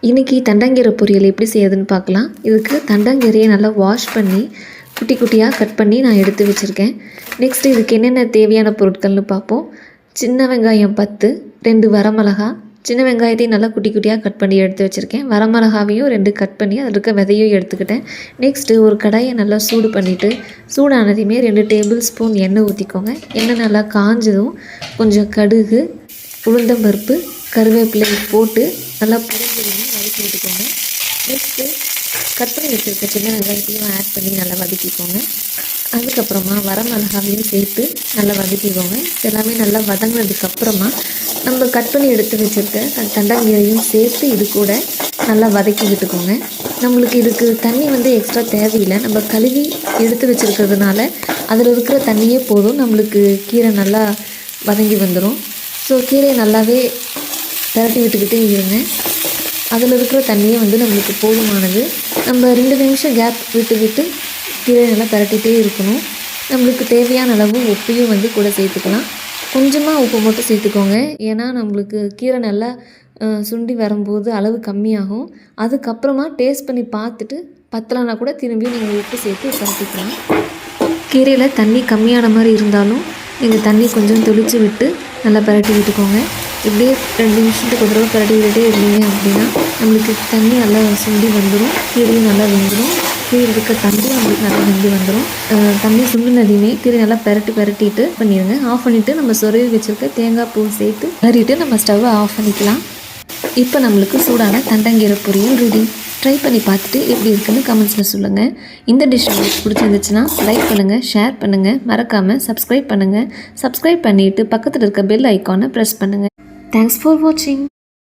இன்றைக்கி தண்டங்கீரை பொரியல் எப்படி செய்யுதுன்னு பார்க்கலாம். இதுக்கு தண்டங்கீரையை நல்லா வாஷ் பண்ணி குட்டி குட்டியாக கட் பண்ணி நான் எடுத்து வச்சுருக்கேன். நெக்ஸ்ட்டு இதுக்கு என்னென்ன தேவையான பொருட்கள்னு பார்ப்போம். சின்ன வெங்காயம் 10, 2 வரமிளகா, சின்ன வெங்காயத்தையும் நல்லா குட்டி குட்டியாக கட் பண்ணி எடுத்து வச்சுருக்கேன். வரமிளகாவையும் 2 கட் பண்ணி அதில் இருக்க விதையும் எடுத்துக்கிட்டேன். நெக்ஸ்ட்டு ஒரு கடாயை நல்லா சூடு பண்ணிவிட்டு சூடானதையுமே 2 டேபிள் ஸ்பூன் எண்ணெய் ஊற்றிக்கோங்க. எண்ணெய் நல்லா காஞ்சதும் கொஞ்சம் கடுகு, உளுந்தம்பருப்பு, கருவேப்பிலை போட்டு நல்லா புரிஞ்சு வதக்கி விட்டுக்கோங்க. நெக்ஸ்ட்டு கட் பண்ணி வச்சுருக்க சின்ன வெங்காயத்தையும் ஆட் பண்ணி நல்லா வதக்கிக்கோங்க. அதுக்கப்புறமா வரமிளகாவையும் சேர்த்து நல்லா வதக்கிக்கோங்க. எல்லாமே நல்லா வதங்கினதுக்கப்புறமா நம்ம கட் பண்ணி எடுத்து வச்சுருக்க தண்டங்கீரையும் சேர்த்து இது கூட நல்லா வதக்கி விட்டுக்கோங்க. நம்மளுக்கு இதுக்கு தண்ணி எக்ஸ்ட்ரா தேவையில்லை. நம்ம கழுவி எடுத்து வச்சுருக்கிறதுனால அதில் இருக்கிற தண்ணியே போதும். நம்மளுக்கு கீரை நல்லா வதங்கி வந்துடும். ஸோ கீரையை நல்லாவே பரட்டி விட்டுக்கிட்டே இருங்க. அதில் இருக்கிற தண்ணியே நம்மளுக்கு போதுமானது. நம்ம 2 நிமிஷம் கேப் விட்டு கீரையை நல்லா பரட்டிகிட்டே இருக்கணும். நம்மளுக்கு தேவையான அளவு உப்பையும் கூட சேர்த்துக்கலாம். கொஞ்சமாக உப்பு மட்டும் சேர்த்துக்கோங்க. ஏன்னா நம்மளுக்கு கீரை நல்லா சுண்டி வரும்போது அளவு கம்மியாகும். அதுக்கப்புறமா டேஸ்ட் பண்ணி பார்த்துட்டு பத்தலைன்னா கூட திரும்பியும் நீங்கள் உப்பு சேர்த்து பரட்டிக்கலாம். கீரையில் தண்ணி கம்மியான மாதிரி இருந்தாலும் நீங்கள் தண்ணி கொஞ்சம் தெளித்து விட்டு நல்லா பரட்டி விட்டுக்கோங்க. இப்படியே 2 நிமிஷத்துக்கு ஒரு தடவை பரட்டி விட்டுட்டே இருந்தீங்க அப்படின்னா நம்மளுக்கு தண்ணி நல்லா சுண்டி வந்துடும். கீரையும் நல்லா வெந்துடும். கீரை இருக்க தண்ணியும் நம்மளுக்கு நல்லா வெந்து வந்துடும். தண்ணி சுண்டினதையுமே கீரை நல்லா பரட்டிட்டு பண்ணிடுங்க. ஆஃப் பண்ணிவிட்டு நம்ம சொருவி வச்சுருக்க தேங்காய் பூ சேர்த்து கறிட்டு நம்ம ஸ்டவ்வை ஆஃப் பண்ணிக்கலாம். இப்போ நம்மளுக்கு சூடான தண்டங்கீரை பொரியல் ரெடி. ட்ரை பண்ணி பார்த்துட்டு எப்படி இருக்குன்னு கமெண்ட்ஸில் சொல்லுங்கள். இந்த டிஷ் உங்களுக்கு பிடிச்சிருந்துச்சுன்னா லைக் பண்ணுங்கள், ஷேர் பண்ணுங்கள், மறக்காமல் சப்ஸ்கிரைப் பண்ணுங்கள். சப்ஸ்கிரைப் பண்ணிவிட்டு பக்கத்தில் இருக்க பெல் ஐக்கானை ப்ரெஸ் பண்ணுங்கள். தேங்க்ஸ் ஃபார் வாட்சிங்.